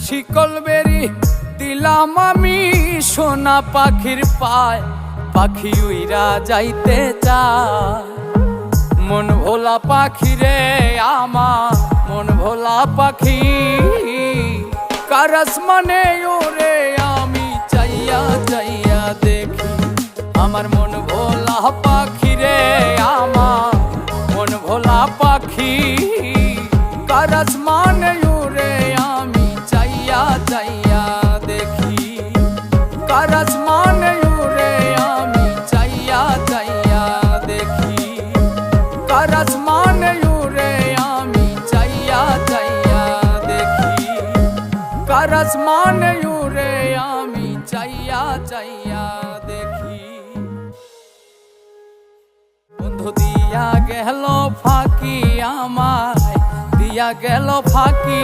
শিকল বেরি দিলাম আমি সোনা পাখির পায়, পাখি উইরা যাইতে চায়। মন ভোলা পাখি রে আমার, মন ভোলা পাখি, কার আসমানে ওরে আমি চাইয়া চাইয়া দেখি। আমার মন ভোলা পাখি রে আমার, মন ভোলা পাখি, কার আসমানে ওরে আমি চাইয়া চাইয়া দেখি। কার আসমানে ওরে আমি চাইয়া চাইয়া দেখি। কার আসমানে ওরে আমি চাইয়া চাইয়া দেখি। কার আসমানে ওরে আমি চাইয়া চাইয়া দেখি। বন্ধু দিয়া গেল ফাঁকি আমায়, দিয়া গেল ফাঁকি।